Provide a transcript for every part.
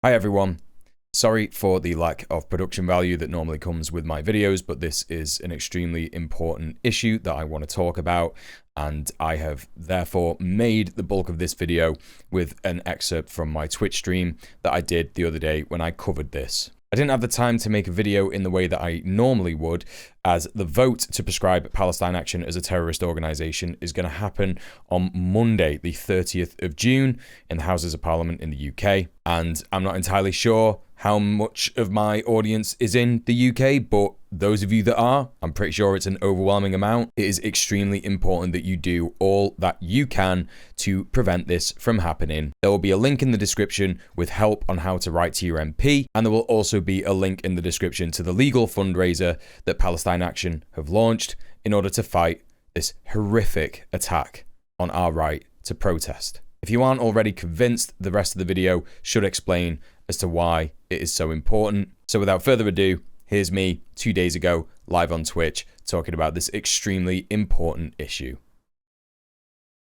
Hi everyone. Sorry for the lack of production value that normally comes with my videos, but this is an extremely important issue that I want to talk about, and I have therefore made the bulk of this video with an excerpt from my Twitch stream that I did the other day when I covered this. I didn't have the time to make a video in the way that I normally would, as the vote to prescribe Palestine Action as a terrorist organization is going to happen on Monday, the 30th of June, in the Houses of Parliament in the UK. And I'm not entirely sure how much of my audience is in the UK, but those of you that are, I'm pretty sure it's an overwhelming amount. It is extremely important that you do all that you can to prevent this from happening. There will be a link in the description with help on how to write to your MP, and there will also be a link in the description to the legal fundraiser that Palestine Action have launched in order to fight this horrific attack on our right to protest. If you aren't already convinced, the rest of the video should explain as to why it is so important. So without further ado, here's me 2 days ago, live on Twitch, talking about this extremely important issue.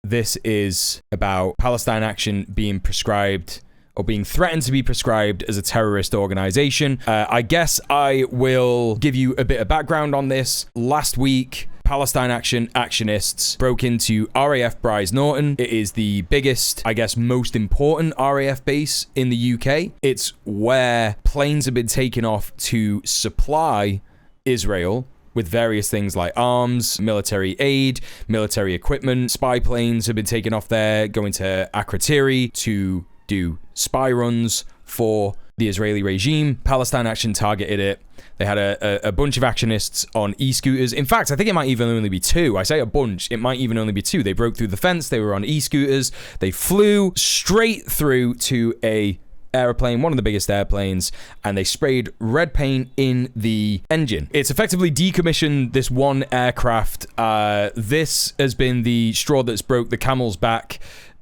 This is about Palestine Action being prescribed or being threatened to be prescribed as a terrorist organization. I guess I will give you a bit of background on this. Last week, Palestine Action actionists broke into RAF Brize Norton. It is the biggest, I guess, most important RAF base in the UK. It's where planes have been taken off to supply Israel with various things like arms, military aid, military equipment. Spy planes have been taken off there, going to Akrotiri to do spy runs for the Israeli regime. Palestine Action targeted it. They had a bunch of actionists on e-scooters. In fact, I think it might even only be two. I say a bunch, it might even only be two. They broke through the fence. They were on e-scooters. They flew straight through to a airplane, one of the biggest airplanes, and they sprayed red paint in the engine. It's effectively decommissioned this one aircraft. This has been the straw that's broke the camel's back,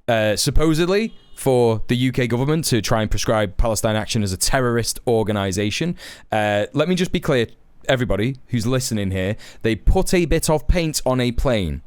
supposedly, for the UK government to try and prescribe Palestine Action as a terrorist organization. Let me just be clear, everybody who's listening here, they put a bit of paint on a plane.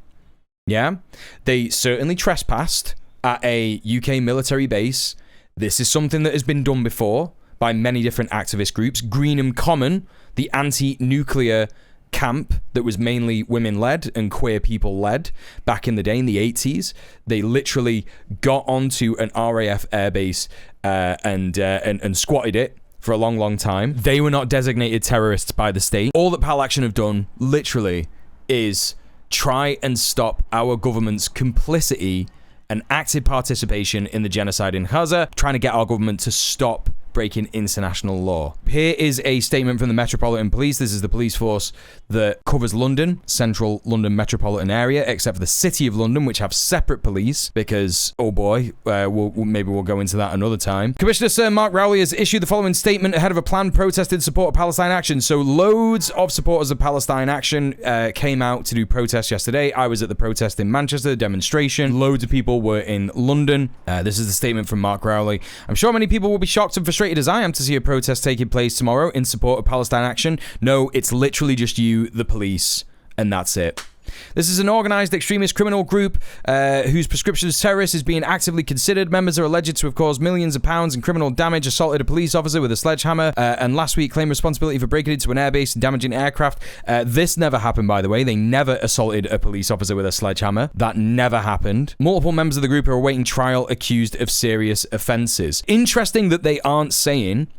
Yeah? They certainly trespassed at a UK military base. This is something that has been done before by many different activist groups. Greenham Common, the anti-nuclear camp that was mainly women-led and queer people-led back in the day in the 80s. They literally got onto an RAF airbase and squatted it for a long, long time. They were not designated terrorists by the state. All that Pal Action have done, literally, is try and stop our government's complicity and active participation in the genocide in Gaza, trying to get our government to stop breaking international law. Here is a statement from the Metropolitan Police. This is the police force that covers London, central London metropolitan area, except for the City of London, which have separate police because, oh boy, maybe we'll go into that another time. Commissioner Sir Mark Rowley has issued the following statement ahead of a planned protest in support of Palestine Action. So loads of supporters of Palestine Action came out to do protests yesterday. I was at the protest in Manchester, demonstration. Loads of people were in London. This is the statement from Mark Rowley. I'm sure many people will be shocked and frustrated as I am to see a protest taking place tomorrow in support of Palestine Action. No, it's literally just you, the police, and that's it. This is an organized extremist criminal group whose prescription as terrorists is being actively considered. Members are alleged to have caused millions of pounds in criminal damage, assaulted a police officer with a sledgehammer, and last week claimed responsibility for breaking into an airbase and damaging aircraft. This never happened, by the way. They never assaulted a police officer with a sledgehammer. That never happened. Multiple members of the group are awaiting trial accused of serious offenses. Interesting that they aren't saying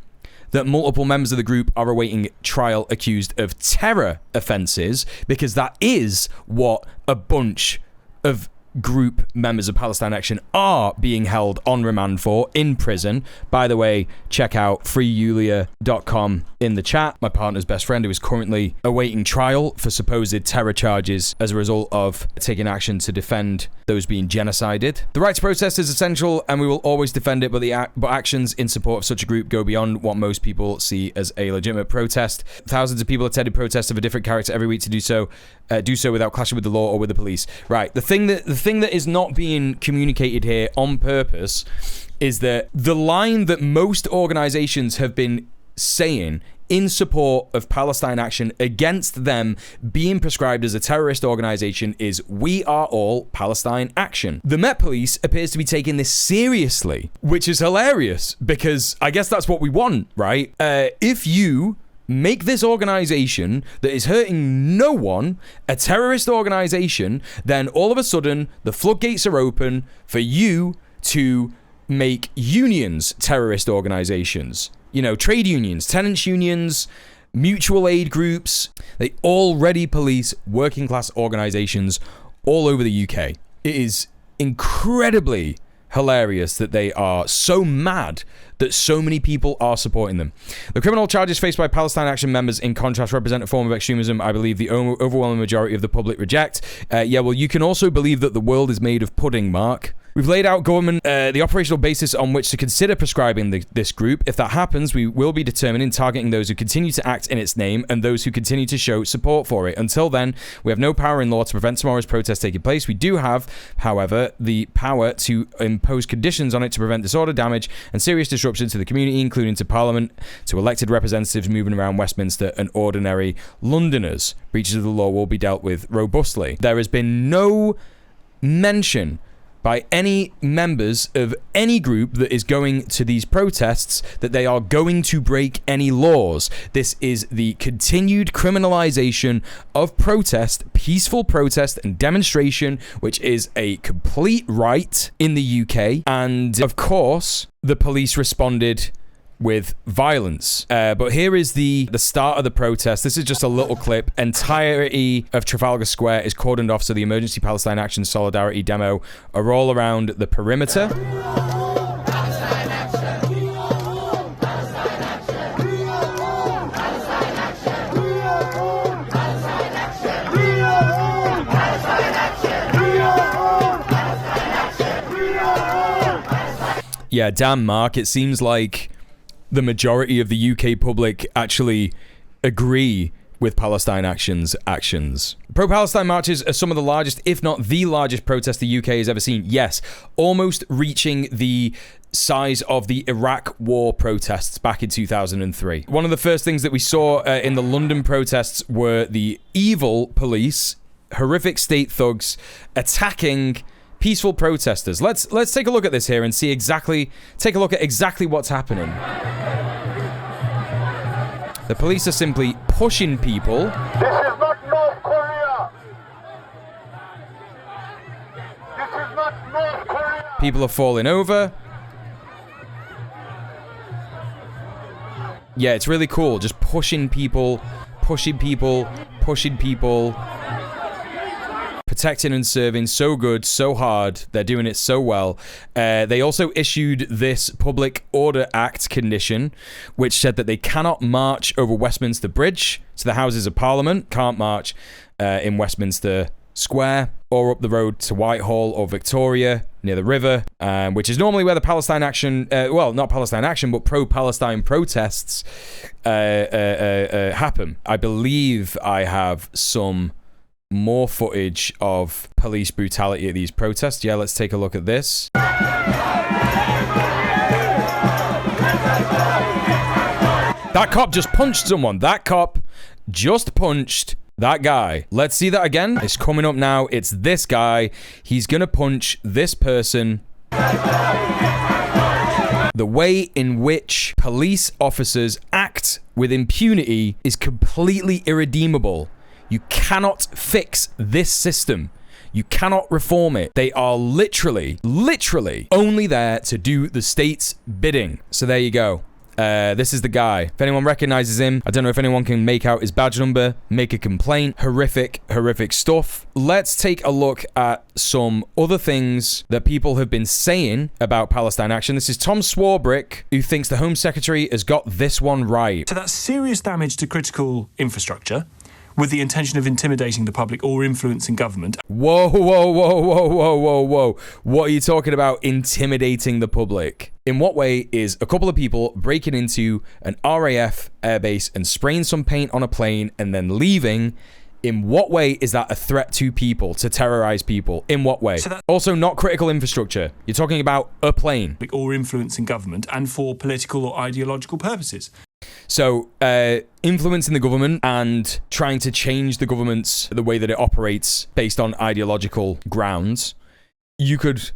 that multiple members of the group are awaiting trial accused of terror offenses, because that is what a bunch of group members of Palestine Action are being held on remand for in prison. By the way, check out freeyulia.com in the chat. My partner's best friend who is currently awaiting trial for supposed terror charges as a result of taking action to defend those being genocided. The right to protest is essential and we will always defend it, but actions in support of such a group go beyond what most people see as a legitimate protest. Thousands of people attended protests of a different character every week to do so without clashing with the law or with the police. Right, the thing that is not being communicated here on purpose is that the line that most organizations have been saying in support of Palestine Action against them being prescribed as a terrorist organization is We Are All Palestine Action. The Met Police appears to be taking this seriously, which is hilarious because I guess that's what we want, right? If you make this organization that is hurting no one a terrorist organization, then all of a sudden the floodgates are open for you to make unions terrorist organizations. You know, trade unions, tenants unions, mutual aid groups. They already police working class organizations all over the UK. It is incredibly hilarious that they are so mad that so many people are supporting them. The criminal charges faced by Palestine Action members, in contrast, represent a form of extremism I believe the overwhelming majority of the public reject. Yeah, well, you can also believe that the world is made of pudding, Mark. We've laid out government the operational basis on which to consider prescribing this group. If that happens, we will be determining targeting those who continue to act in its name and those who continue to show support for it. Until then, we have no power in law to prevent tomorrow's protest taking place. We do have, however, the power to impose conditions on it to prevent disorder, damage, and serious disruption to the community, including to Parliament, to elected representatives moving around Westminster, and ordinary Londoners. Breaches of the law will be dealt with robustly. There has been no mention by any members of any group that is going to these protests that they are going to break any laws. This is the continued criminalization of protest, peaceful protest and demonstration, which is a complete right in the UK. And of course, the police responded with violence. But here is the start of the protest. This is just a little clip. Entirety of Trafalgar Square is cordoned off, so the Emergency Palestine Action Solidarity demo are all around the perimeter. Yeah, damn, Mark, it seems like the majority of the UK public actually agree with Palestine Action's actions. Pro-Palestine marches are some of the largest, if not the largest protest the UK has ever seen. Yes, almost reaching the size of the Iraq war protests back in 2003. One of the first things that we saw in the London protests were the evil police, horrific state thugs, attacking peaceful protesters. Let's take a look at this here and see take a look at exactly what's happening. The police are simply pushing people. This is not North Korea. This is not North Korea. People are falling over. Yeah, it's really cool. Just pushing people, protecting and serving so good, so hard. They're doing it so well. They also issued this Public Order Act condition, which said that they cannot march over Westminster Bridge to the Houses of Parliament, can't march in Westminster Square, or up the road to Whitehall or Victoria near the river, which is normally where the Palestine Action, well, not Palestine Action, but pro-Palestine protests happen. I believe I have some more footage of police brutality at these protests. Yeah, let's take a look at this. That cop just punched someone. That cop just punched that guy. Let's see that again. It's coming up now. It's this guy. He's gonna punch this person. The way in which police officers act with impunity is completely irredeemable. You cannot fix this system. You cannot reform it. They are literally only there to do the state's bidding. So there you go. This is the guy. If anyone recognizes him, I don't know if anyone can make out his badge number, make a complaint. Horrific stuff. Let's take a look at some other things that people have been saying about Palestine Action. This is Tom Swarbrick, who thinks the Home Secretary has got this one right. So that's serious damage to critical infrastructure, with the intention of intimidating the public or influencing government. Whoa. What are you talking about, intimidating the public? In what way is a couple of people breaking into an RAF airbase and spraying some paint on a plane and then leaving? In what way is that a threat to people, to terrorize people? In what way? So also not critical infrastructure. You're talking about a plane. Or influencing government and for political or ideological purposes. So, influencing the government and trying to change the the way that it operates based on ideological grounds, you could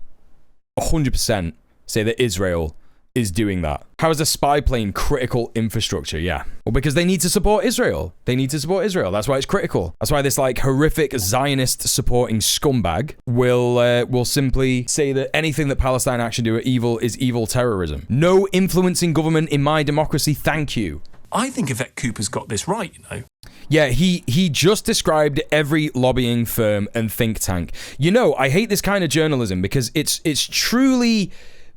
100% say that Israel is doing that. How is a spy plane critical infrastructure? Yeah. Well, because they need to support Israel. They need to support Israel. That's why it's critical. That's why this like horrific Zionist supporting scumbag will simply say that anything that Palestine Action do are evil is evil terrorism. No influencing government in my democracy, thank you. I think Yvette Cooper's got this right, you know. Yeah, he just described every lobbying firm and think tank. You know, I hate this kind of journalism because it's truly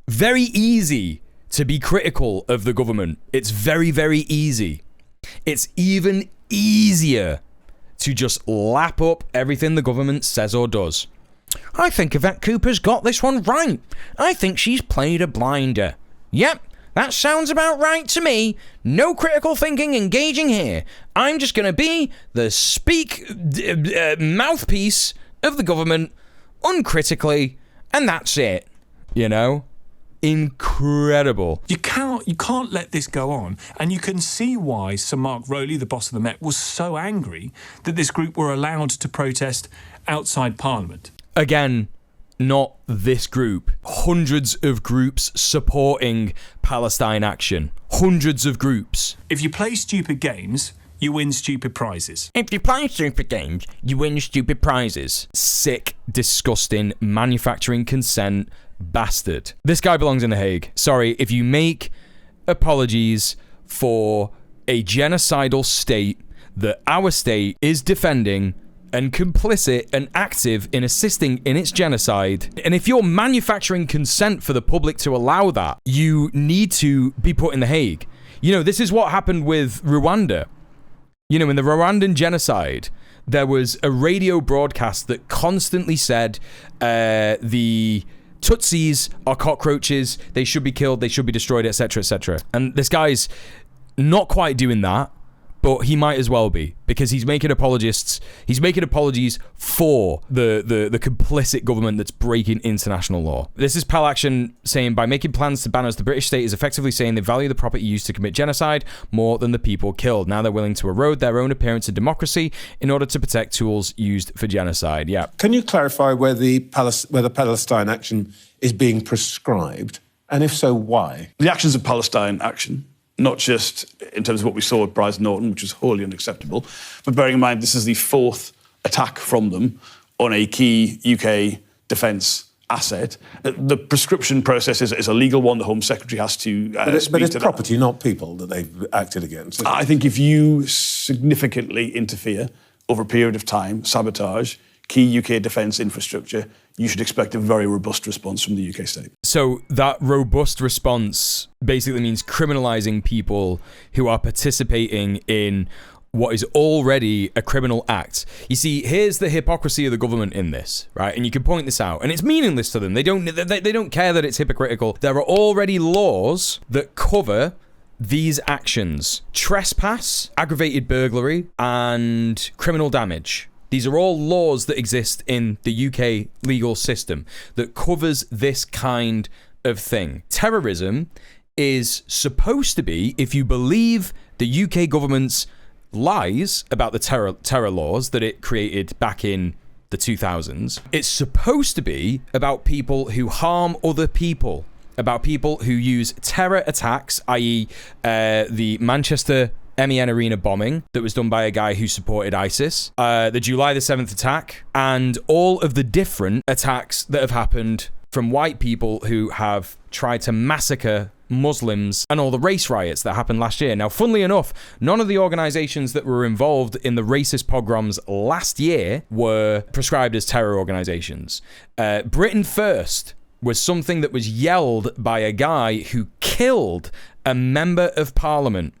very easy to be critical of the government. It's very, very easy. It's even easier to just lap up everything the government says or does. I think Yvette Cooper's got this one right. I think she's played a blinder. Yep, that sounds about right to me. No critical thinking engaging here. I'm just going to be the mouthpiece of the government uncritically, and that's it. You know? Incredible. You can't let this go on, and you can see why Sir Mark Rowley, the boss of the Met, was so angry that this group were allowed to protest outside Parliament. Again, not this group. Hundreds of groups supporting Palestine Action. Hundreds of groups. If you play stupid games, you win stupid prizes. If you play stupid games, you win stupid prizes. Sick, disgusting, manufacturing consent bastard. This guy belongs in The Hague. Sorry, if you make apologies for a genocidal state that our state is defending and complicit and active in assisting in its genocide, and if you're manufacturing consent for the public to allow that, you need to be put in The Hague. You know, this is what happened with Rwanda. You know, in the Rwandan genocide, there was a radio broadcast that constantly said the Tutsis are cockroaches, they should be killed, they should be destroyed, etc., etc. And this guy's not quite doing that, but he might as well be, because he's making apologies for the complicit government that's breaking international law. This is Pal Action saying, by making plans to ban us, the British state is effectively saying they value the property used to commit genocide more than the people killed. Now they're willing to erode their own appearance of democracy in order to protect tools used for genocide. Yeah. Can you clarify where the Palestine Action is being prescribed? And if so, why? The actions of Palestine Action, not just in terms of what we saw at Bryce Norton, which was wholly unacceptable, but bearing in mind this is the fourth attack from them on a key UK defence asset. The prescription process is a legal one. The Home Secretary has to but it's property, not people, that they've acted against. I think if you significantly interfere over a period of time, sabotage key UK defence infrastructure, you should expect a very robust response from the UK state. So that robust response basically means criminalising people who are participating in what is already a criminal act. You see, here's the hypocrisy of the government in this, right? And you can point this out, and it's meaningless to them. They don't care that it's hypocritical. There are already laws that cover these actions: trespass, aggravated burglary, and criminal damage. These are all laws that exist in the UK legal system that covers this kind of thing. Terrorism is supposed to be, if you believe the UK government's lies about the terror laws that it created back in the 2000s, it's supposed to be about people who harm other people, about people who use terror attacks, i.e. The Manchester MEN Arena bombing that was done by a guy who supported ISIS, the July the 7th attack, and all of the different attacks that have happened from white people who have tried to massacre Muslims, and all the race riots that happened last year. Now, funnily enough, none of the organizations that were involved in the racist pogroms last year were prescribed as terror organizations. Britain First was something that was yelled by a guy who killed a member of parliament.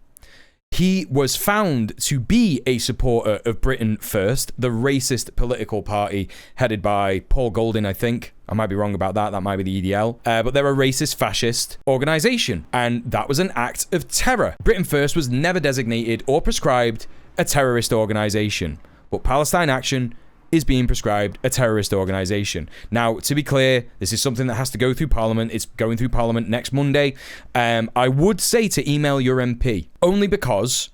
He was found to be a supporter of Britain First, the racist political party headed by Paul Golding, I think. I might be wrong about that. That might be the EDL. But they're a racist fascist organization, and that was an act of terror. Britain First was never designated or prescribed a terrorist organization. But Palestine Action is being prescribed a terrorist organization. Now, to be clear, this is something that has to go through Parliament. It's going through Parliament next Monday. I would say to email your MP, only because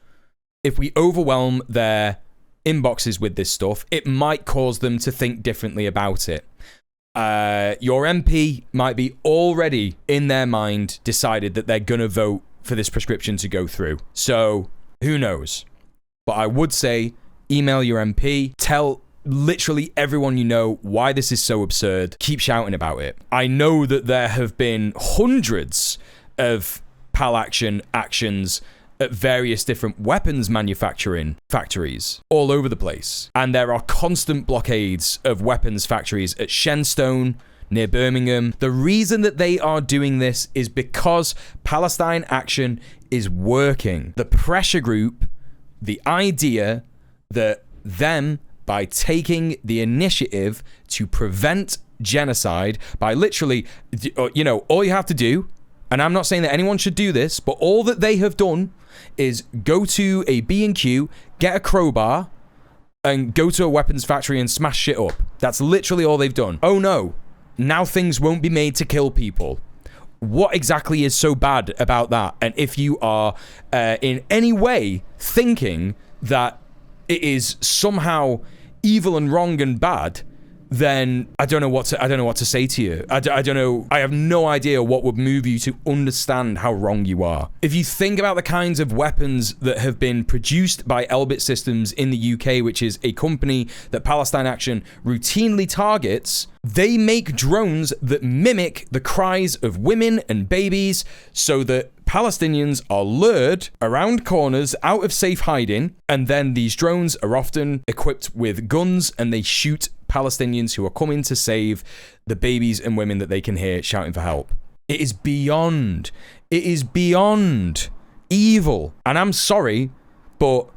if we overwhelm their inboxes with this stuff, it might cause them to think differently about it. Your MP might be already in their mind decided that they're going to vote for this prescription to go through. So who knows? But I would say email your MP, tell literally everyone you know why this is so absurd, keep shouting about it. I know that there have been hundreds of Pal Action actions at various different weapons manufacturing factories all over the place. And there are constant blockades of weapons factories at Shenstone, near Birmingham. The reason that they are doing this is because Palestine Action is working. The pressure group, the idea that them, by taking the initiative to prevent genocide, by literally, all you have to do, and I'm not saying that anyone should do this, but all that they have done is go to a B&Q, get a crowbar, and go to a weapons factory and smash shit up. That's literally all they've done. Oh no, now things won't be made to kill people. What exactly is so bad about that? And if you are in any way thinking that it is somehow evil and wrong and bad, then I don't know what to say to you. I don't know. I have no idea what would move you to understand how wrong you are. If you think about the kinds of weapons that have been produced by Elbit Systems in the UK, which is a company that Palestine Action routinely targets, they make drones that mimic the cries of women and babies so that Palestinians are lured around corners out of safe hiding, and then these drones are often equipped with guns and they shoot Palestinians who are coming to save the babies and women that they can hear shouting for help. It is beyond evil. And I'm sorry, but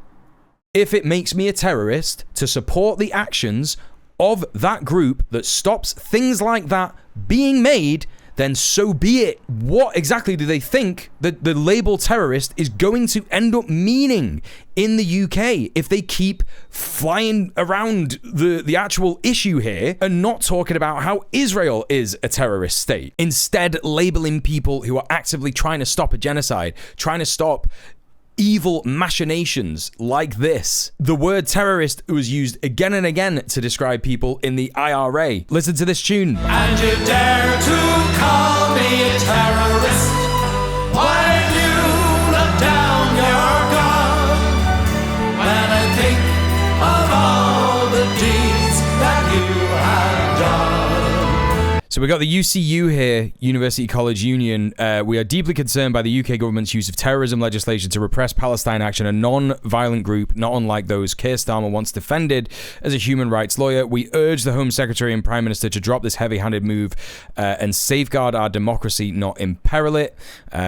if it makes me a terrorist to support the actions of that group that stops things like that being made, then so be it. What exactly do they think that the label terrorist is going to end up meaning in the UK if they keep flying around the actual issue here and not talking about how Israel is a terrorist state? Instead, labeling people who are actively trying to stop a genocide, trying to stop evil machinations like this. The word terrorist was used again and again to describe people in the IRA. Listen to this tune. And you dare to call me a terrorist? Why did you let down your guard? When I think of all the deeds that you have done. So we got the UCU here, University College Union. We are deeply concerned by the UK government's use of terrorism legislation to repress Palestine Action, a non-violent group not unlike those Keir Starmer once defended as a human rights lawyer. We urge the Home Secretary and Prime Minister to drop this heavy-handed move and safeguard our democracy, not imperil it.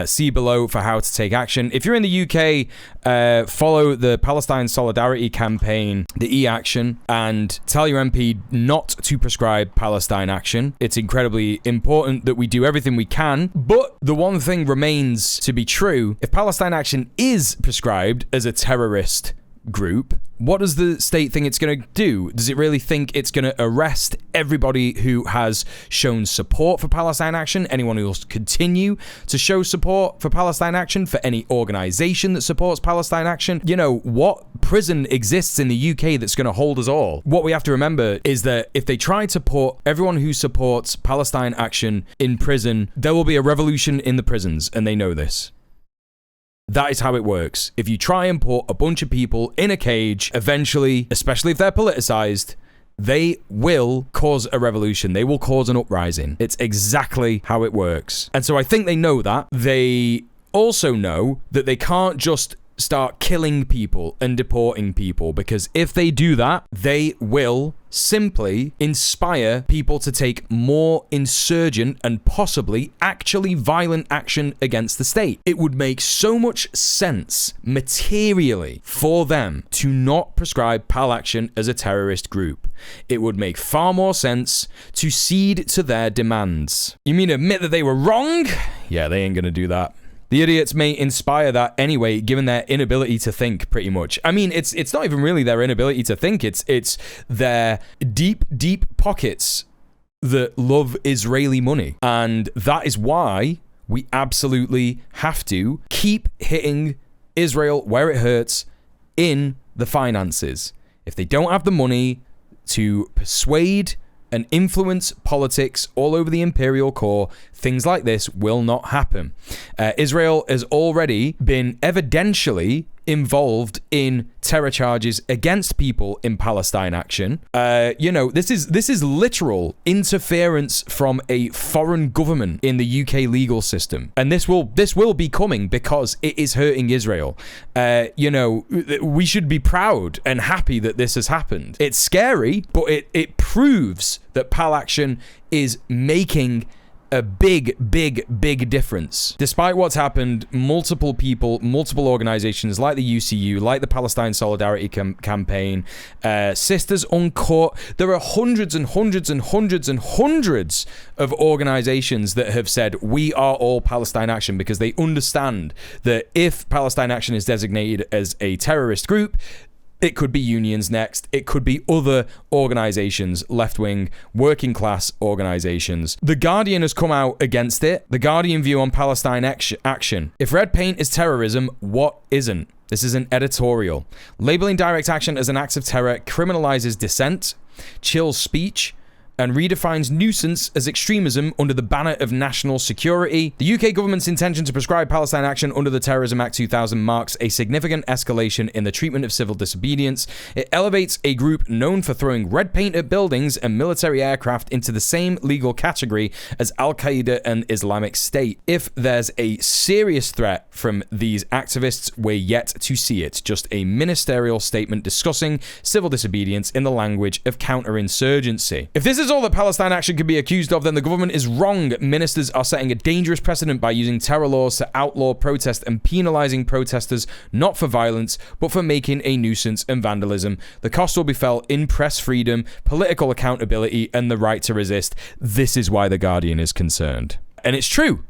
See below for how to take action. If you're in the UK, follow the Palestine Solidarity Campaign, the E-Action, and tell your MP not to prescribe Palestine Action. It's incredibly important that we do everything we can, but the one thing remains to be true. If Palestine Action is prescribed as a terrorist group, what does the state think it's going to do? Does it really think it's going to arrest everybody who has shown support for Palestine Action? Anyone who will continue to show support for Palestine Action? For any organization that supports Palestine Action? You know, what prison exists in the UK that's going to hold us all? What we have to remember is that if they try to put everyone who supports Palestine Action in prison, there will be a revolution in the prisons, and they know this. That is how it works. If you try and put a bunch of people in a cage, eventually, especially if they're politicized, they will cause a revolution. They will cause an uprising. It's exactly how it works. And so I think they know that. They also know that they can't just start killing people and deporting people, because if they do that, they will simply inspire people to take more insurgent and possibly actually violent action against the state. It would make so much sense materially for them to not prescribe Pal Action as a terrorist group. It would make far more sense to cede to their demands. You mean admit that they were wrong? Yeah, they ain't gonna do that. The idiots may inspire that anyway, given their inability to think, pretty much. I mean, it's not even really their inability to think, it's their deep pockets that love Israeli money. And that is why we absolutely have to keep hitting Israel where it hurts in the finances. If they don't have the money to persuade and influence politics all over the imperial core, things like this will not happen. Israel has already been evidentially involved in terror charges against people in Palestine Action. This is literal interference from a foreign government in the UK legal system, and this will be coming because it is hurting Israel. We should be proud and happy that this has happened. It's scary, but it proves that Pal Action is making a big difference. Despite what's happened, multiple people, multiple organizations like the UCU, like the Palestine Solidarity Campaign, Sisters Uncut, there are hundreds and hundreds and hundreds and hundreds of organizations that have said, we are all Palestine Action, because they understand that if Palestine Action is designated as a terrorist group, it could be unions next. It could be other organizations, left-wing, working-class organizations. The Guardian has come out against it. The Guardian view on Palestine Action. If red paint is terrorism, what isn't? This is an editorial. Labeling direct action as an act of terror criminalizes dissent, chills speech, and redefines nuisance as extremism under the banner of national security. The UK government's intention to prescribe Palestine Action under the Terrorism Act 2000 marks a significant escalation in the treatment of civil disobedience. It elevates a group known for throwing red paint at buildings and military aircraft into the same legal category as Al-Qaeda and Islamic State. If there's a serious threat from these activists, we're yet to see it. Just a ministerial statement discussing civil disobedience in the language of counterinsurgency. If this is all that Palestine Action can be accused of, then the government is wrong. Ministers are setting a dangerous precedent by using terror laws to outlaw protest and penalizing protesters not for violence, but for making a nuisance and vandalism. The cost will be felt in press freedom, political accountability, and the right to resist. This is why The Guardian is concerned. And it's true.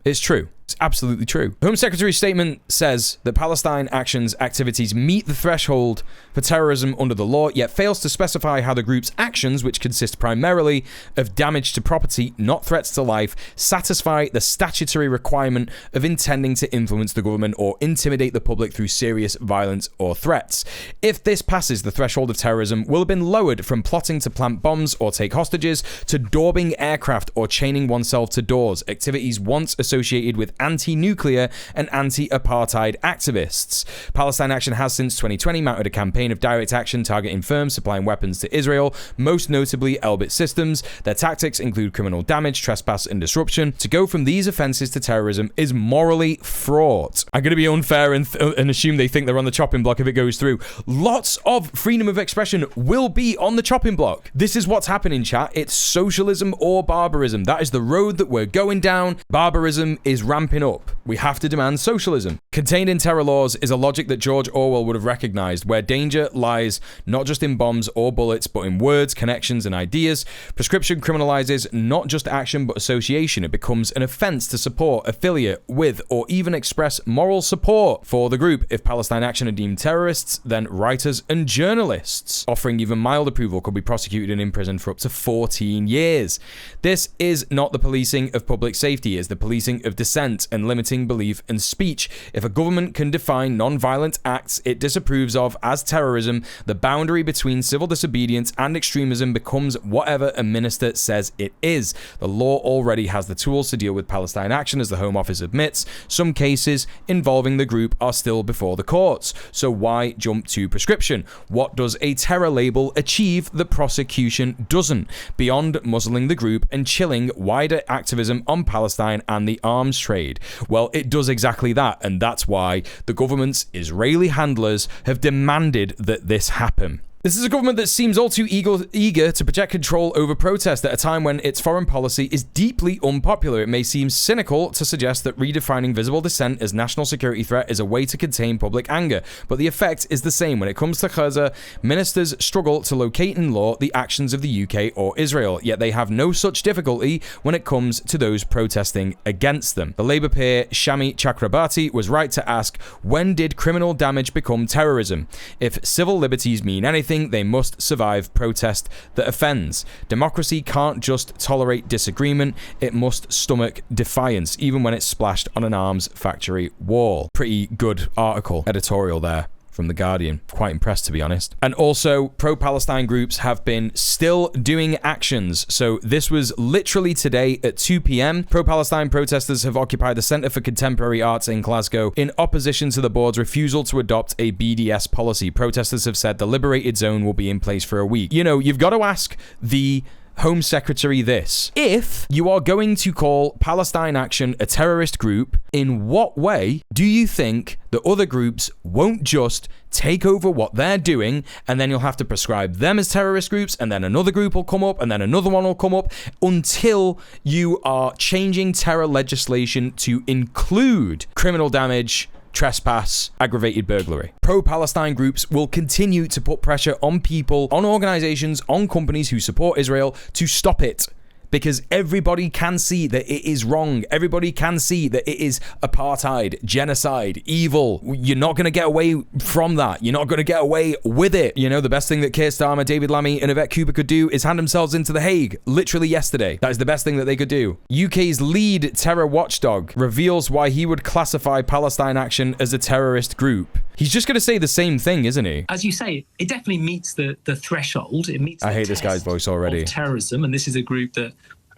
It's true. It's absolutely true. The Home Secretary's statement says that Palestine Action's activities meet the threshold for terrorism under the law, yet fails to specify how the group's actions, which consist primarily of damage to property, not threats to life, satisfy the statutory requirement of intending to influence the government or intimidate the public through serious violence or threats. If this passes, the threshold of terrorism will have been lowered from plotting to plant bombs or take hostages to daubing aircraft or chaining oneself to doors, activities once associated with anti-nuclear and anti-apartheid activists. Palestine Action has since 2020 mounted a campaign of direct action targeting firms supplying weapons to Israel, most notably Elbit Systems. Their tactics include criminal damage, trespass, and disruption. To go from these offenses to terrorism is morally fraught. I'm going to be unfair and assume they think they're on the chopping block if it goes through. Lots of freedom of expression will be on the chopping block. This is what's happening, chat. It's socialism or barbarism. That is the road that we're going down. Barbarism is ramping up. We have to demand socialism. Contained in terror laws is a logic that George Orwell would have recognized, where danger lies not just in bombs or bullets, but in words, connections, and ideas. Prescription criminalizes not just action, but association. It becomes an offense to support, affiliate with, or even express moral support for the group. If Palestine Action are deemed terrorists, then writers and journalists offering even mild approval could be prosecuted and imprisoned for up to 14 years. This is not the policing of public safety, it's the policing of dissent and limiting belief and speech. If a government can define non-violent acts it disapproves of as terrorism, the boundary between civil disobedience and extremism becomes whatever a minister says it is. The law already has the tools to deal with Palestine Action, as the Home Office admits. Some cases involving the group are still before the courts. So why jump to prescription? What does a terror label achieve that prosecution doesn't, beyond muzzling the group and chilling wider activism on Palestine and the arms trade? Well, it does exactly that, and that's why the government's Israeli handlers have demanded that this happen. This is a government that seems all too eager to project control over protest at a time when its foreign policy is deeply unpopular. It may seem cynical to suggest that redefining visible dissent as national security threat is a way to contain public anger, but the effect is the same. When it comes to Gaza, ministers struggle to locate in law the actions of the UK or Israel, yet they have no such difficulty when it comes to those protesting against them. The Labour peer Shami Chakrabarti was right to ask, when did criminal damage become terrorism? If civil liberties mean anything, they must survive protest that offends. Democracy can't just tolerate disagreement, it must stomach defiance, even when it's splashed on an arms factory wall. Pretty good article, editorial there from The Guardian. Quite impressed, to be honest. And also, pro-Palestine groups have been still doing actions. So this was literally today at 2 p.m. Pro-Palestine protesters have occupied the Centre for Contemporary Arts in Glasgow in opposition to the board's refusal to adopt a BDS policy. Protesters have said the liberated zone will be in place for a week. You know, you've got to ask the Home Secretary this. If you are going to call Palestine Action a terrorist group, in what way do you think the other groups won't just take over what they're doing, and then you'll have to prescribe them as terrorist groups, and then another group will come up, and then another one will come up, until you are changing terror legislation to include criminal damage, trespass, aggravated burglary. Pro-Palestine groups will continue to put pressure on people, on organizations, on companies who support Israel to stop it. Because everybody can see that it is wrong. Everybody can see that it is apartheid, genocide, evil. You're not going to get away from that. You're not going to get away with it. You know, the best thing that Keir Starmer, David Lammy, and Yvette Cooper could do is hand themselves into The Hague, literally yesterday. That is the best thing that they could do. UK's lead terror watchdog reveals why he would classify Palestine Action as a terrorist group. He's just going to say the same thing, isn't he? As you say, it definitely meets the threshold. It meets. I hate this guy's voice already. Of terrorism, and this is a group that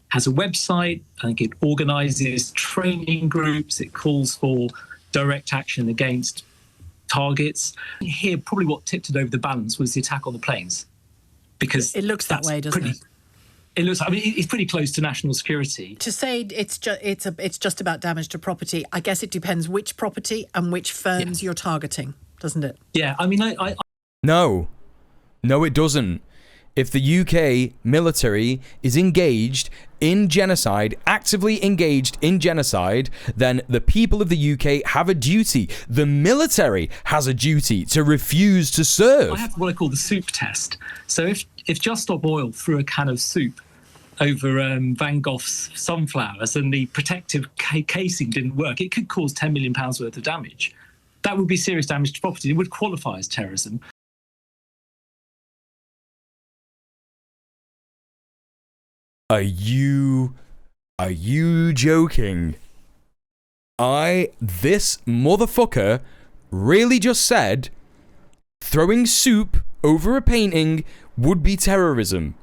has a website. I think it organises training groups. It calls for direct action against targets. Here, probably what tipped it over the balance was the attack on the planes, because it looks that way, doesn't it? It looks. I mean, it's pretty close to national security. To say it's just about damage to property, I guess it depends which property and which firms you're targeting, doesn't it? Yeah, I mean, No, it doesn't. If the UK military is engaged in genocide, actively engaged in genocide, then the people of the UK have a duty. The military has a duty to refuse to serve. I have what I call the soup test. So if Just Stop Oil threw a can of soup over Van Gogh's sunflowers and the protective casing didn't work, it could cause £10 million worth of damage. That would be serious damage to property. It would qualify as terrorism. Are you joking? This motherfucker really just said throwing soup over a painting would be terrorism.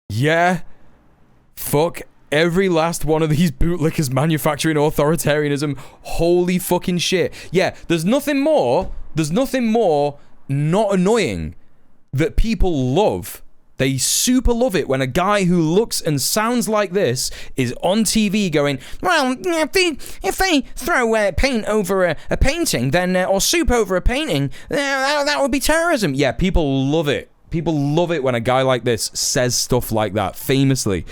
Yeah. Fuck every last one of these bootlickers manufacturing authoritarianism. Holy fucking shit. Yeah, there's nothing more not annoying that people love. They super love it when a guy who looks and sounds like this is on TV going, well, if they throw paint over a painting, then or soup over a painting, that would be terrorism. Yeah, people love it. People love it when a guy like this says stuff like that. Famously,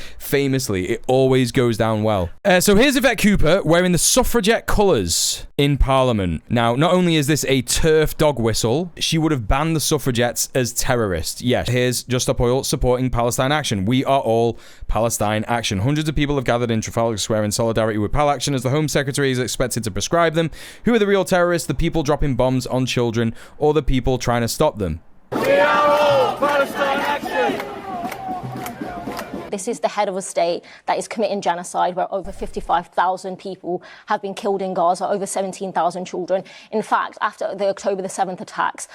it always goes down well. So here's Yvette Cooper wearing the suffragette colours in Parliament. Now, not only is this a turf dog whistle, she would have banned the suffragettes as terrorists. Yes, here's Just Stop Oil supporting Palestine Action. We are all Palestine Action. Hundreds of people have gathered in Trafalgar Square in solidarity with Pal Action as the Home Secretary is expected to prescribe them. Who are the real terrorists? The people dropping bombs on children or the people trying to stop them? We are all Palestine Action! This is the head of a state that is committing genocide, where over 55,000 people have been killed in Gaza, over 17,000 children. In fact, after the October the 7th attacks,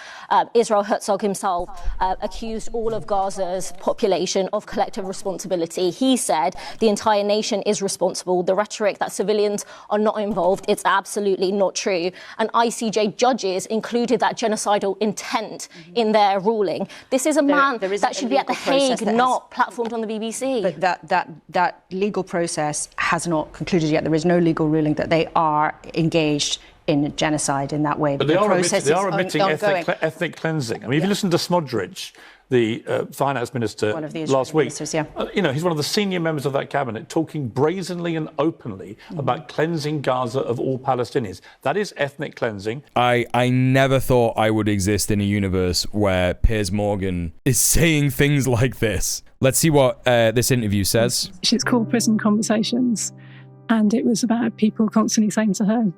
Israel Herzog himself accused all of Gaza's population of collective responsibility. He said the entire nation is responsible. The rhetoric that civilians are not involved, it's absolutely not true. And ICJ judges included that genocidal intent in their ruling. This is a man that should be at The Hague, not platformed on the BBC. But that legal process has not concluded yet. There is no legal ruling that they are engaged in genocide in that way. But they are admitting ethnic cleansing. I mean, if you listen to Smodrich, the finance minister last week, you know, he's one of the senior members of that cabinet, talking brazenly and openly about cleansing Gaza of all Palestinians. That is ethnic cleansing. I never thought I would exist in a universe where Piers Morgan is saying things like this. Let's see what this interview says. It's called Prison Conversations, and it was about people constantly saying to her,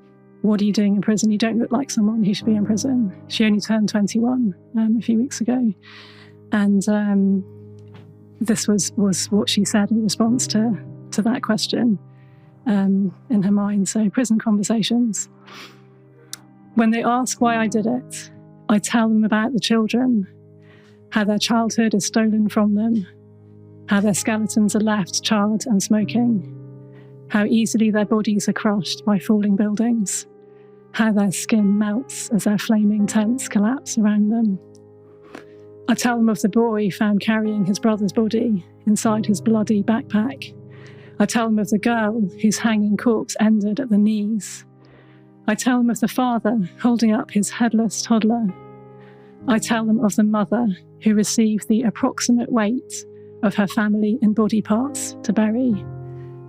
"What are you doing in prison? You don't look like someone who should be in prison." She only turned 21 a few weeks ago. And this was what she said in response to that question in her mind. So, Prison Conversations. When they ask why I did it, I tell them about the children, how their childhood is stolen from them, how their skeletons are left charred and smoking, how easily their bodies are crushed by falling buildings, how their skin melts as their flaming tents collapse around them. I tell them of the boy found carrying his brother's body inside his bloody backpack. I tell them of the girl whose hanging corpse ended at the knees. I tell them of the father holding up his headless toddler. I tell them of the mother who received the approximate weight of her family in body parts to bury,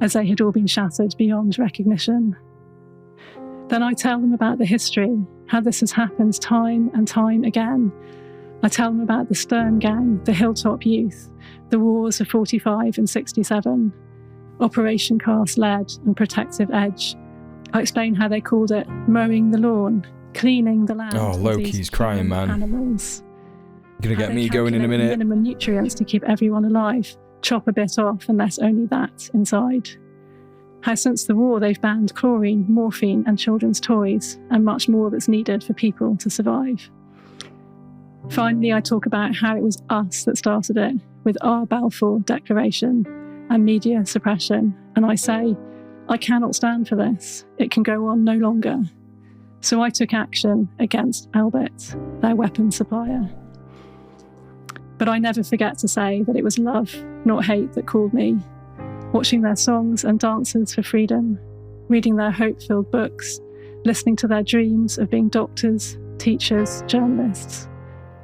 as they had all been shattered beyond recognition. Then I tell them about the history, how this has happened time and time again. I tell them about the Stern Gang, the Hilltop Youth, the wars of 45 and 67, Operation Cast Lead and Protective Edge. I explain how they called it mowing the lawn, cleaning the land. Oh, Loki's crying, man. Animals. Gonna get me going in a minute. Minimum nutrients to keep everyone alive, chop a bit off and let only that inside. How since the war they've banned chlorine, morphine and children's toys, and much more that's needed for people to survive. Finally, I talk about how it was us that started it, with our Balfour Declaration and media suppression. And I say, I cannot stand for this. It can go on no longer. So I took action against Elbit, their weapons supplier. But I never forget to say that it was love, not hate, that called me. Watching their songs and dances for freedom, reading their hope-filled books, listening to their dreams of being doctors, teachers, journalists,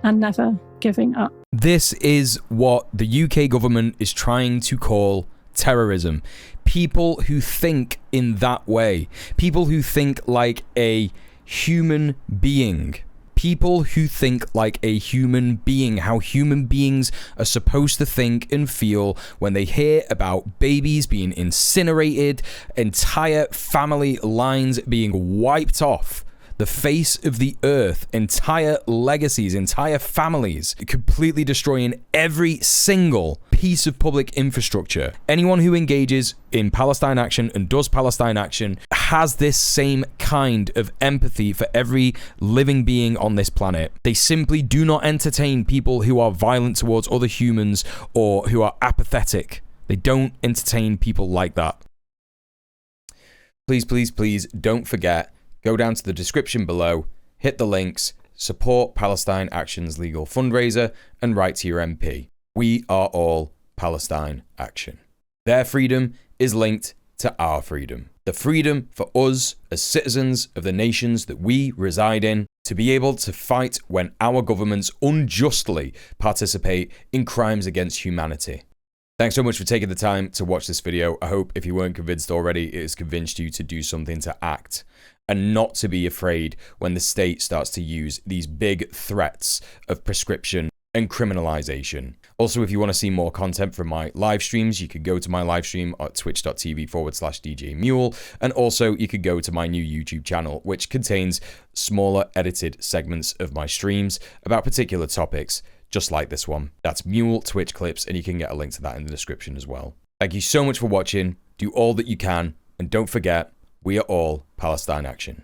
and never giving up. This is what the UK government is trying to call terrorism. People who think in that way. People who think like a human being. People who think like a human being, how human beings are supposed to think and feel when they hear about babies being incinerated, entire family lines being wiped off the face of the earth, entire legacies, entire families, completely destroying every single piece of public infrastructure. Anyone who engages in Palestine Action and does Palestine Action has this same kind of empathy for every living being on this planet. They simply do not entertain people who are violent towards other humans or who are apathetic. They don't entertain people like that. Please, please, please don't forget, go down to the description below, hit the links, support Palestine Action's legal fundraiser, and write to your MP. We are all Palestine Action. Their freedom is linked to our freedom. The freedom for us as citizens of the nations that we reside in to be able to fight when our governments unjustly participate in crimes against humanity. Thanks so much for taking the time to watch this video. I hope if you weren't convinced already, it has convinced you to do something, to act, and not to be afraid when the state starts to use these big threats of prescription and criminalization. Also, if you want to see more content from my live streams, you could go to my live stream at twitch.tv/DJ Mule. And also you could go to my new YouTube channel, which contains smaller edited segments of my streams about particular topics, just like this one. That's Mule Twitch clips, and you can get a link to that in the description as well. Thank you so much for watching. Do all that you can, and don't forget, we are all Palestine Action.